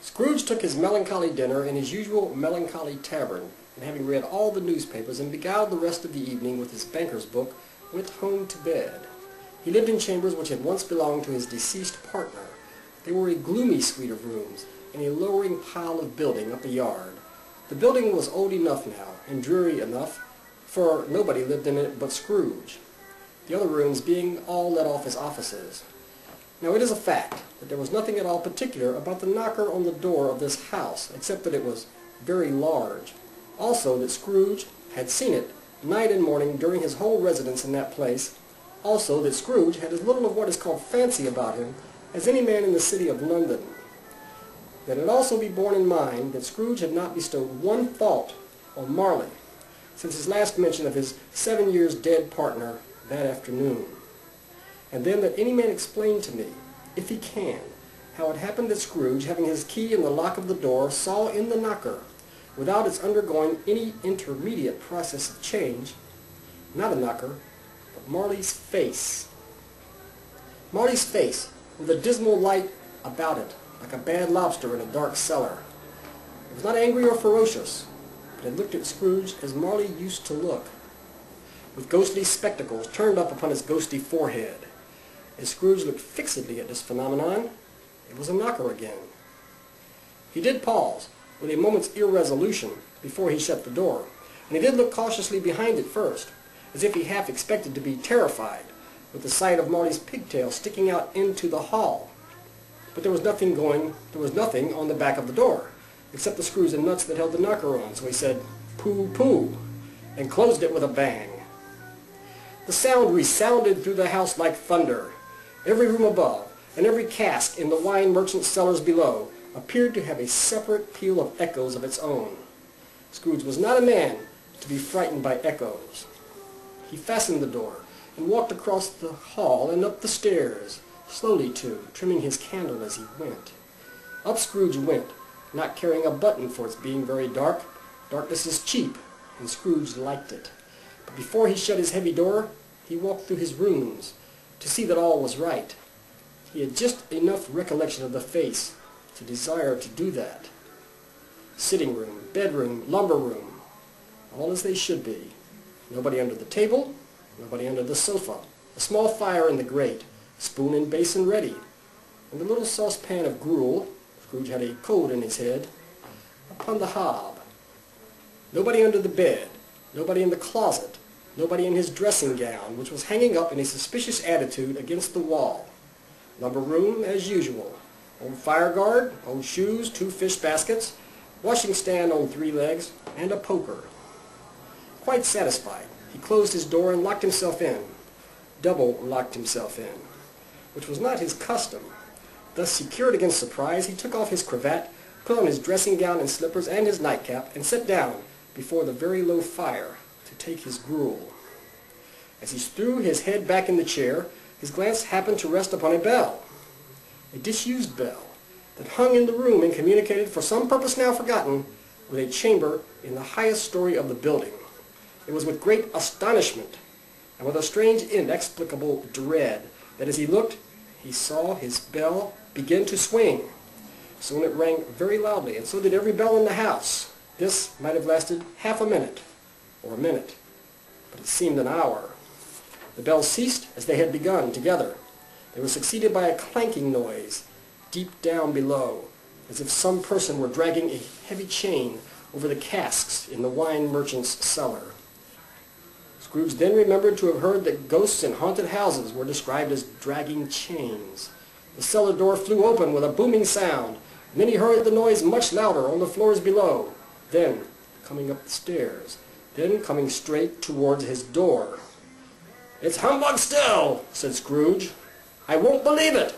Scrooge took his melancholy dinner in his usual melancholy tavern, and having read all the newspapers and beguiled the rest of the evening with his banker's book, went home to bed. He lived in chambers which had once belonged to his deceased partner. They were a gloomy suite of rooms, in a lowering pile of building up a yard. The building was old enough now, and dreary enough, for nobody lived in it but Scrooge, the other rooms being all let off as offices. Now it is a fact that there was nothing at all particular about the knocker on the door of this house, except that it was very large. Also that Scrooge had seen it night and morning during his whole residence in that place. Also that Scrooge had as little of what is called fancy about him as any man in the city of London. That it also be borne in mind that Scrooge had not bestowed one fault on Marley since his last mention of his 7 years dead partner that afternoon. And then that any man explain to me, if he can, how it happened that Scrooge, having his key in the lock of the door, saw in the knocker, without its undergoing any intermediate process of change, not a knocker, but Marley's face. Marley's face, with a dismal light about it, like a bad lobster in a dark cellar. It was not angry or ferocious, but it looked at Scrooge as Marley used to look, with ghostly spectacles turned up upon his ghostly forehead. As Scrooge looked fixedly at this phenomenon, it was a knocker again. He did pause, with a moment's irresolution, before he shut the door, and he did look cautiously behind it first, as if he half expected to be terrified with the sight of Marley's pigtail sticking out into the hall. But there was nothing on the back of the door, except the screws and nuts that held the knocker on, so he said, "Pooh, pooh," and closed it with a bang. The sound resounded through the house like thunder. Every room above, and every cask in the wine merchant's cellars below, appeared to have a separate peal of echoes of its own. Scrooge was not a man to be frightened by echoes. He fastened the door, and walked across the hall and up the stairs, slowly too, trimming his candle as he went. Up Scrooge went, not caring a button for its being very dark. Darkness is cheap, and Scrooge liked it. But before he shut his heavy door, he walked through his rooms, to see that all was right. He had just enough recollection of the face to desire to do that. Sitting room, bedroom, lumber room, all as they should be. Nobody under the table, nobody under the sofa. A small fire in the grate, spoon and basin ready, and the little saucepan of gruel, Scrooge had a cold in his head, upon the hob. Nobody under the bed, nobody in the closet, nobody in his dressing gown, which was hanging up in a suspicious attitude against the wall. Lumber room as usual. Old fire guard, old shoes, 2 fish baskets, washing stand on 3 legs, and a poker. Quite satisfied, he closed his door and locked himself in. Double locked himself in, which was not his custom. Thus secured against surprise, he took off his cravat, put on his dressing gown and slippers and his nightcap, and sat down before the very low fire to take his gruel. As he threw his head back in the chair, his glance happened to rest upon a bell, a disused bell, that hung in the room and communicated, for some purpose now forgotten, with a chamber in the highest story of the building. It was with great astonishment, and with a strange inexplicable dread, that as he looked, he saw his bell begin to swing. Soon it rang very loudly, and so did every bell in the house. This might have lasted half a minute, or a minute, but it seemed an hour. The bells ceased as they had begun, together. They were succeeded by a clanking noise, deep down below, as if some person were dragging a heavy chain over the casks in the wine merchant's cellar. Scrooge then remembered to have heard that ghosts in haunted houses were described as dragging chains. The cellar door flew open with a booming sound, and then he heard the noise much louder on the floors below, then coming up the stairs, then coming straight towards his door. "It's humbug still," said Scrooge. "I won't believe it."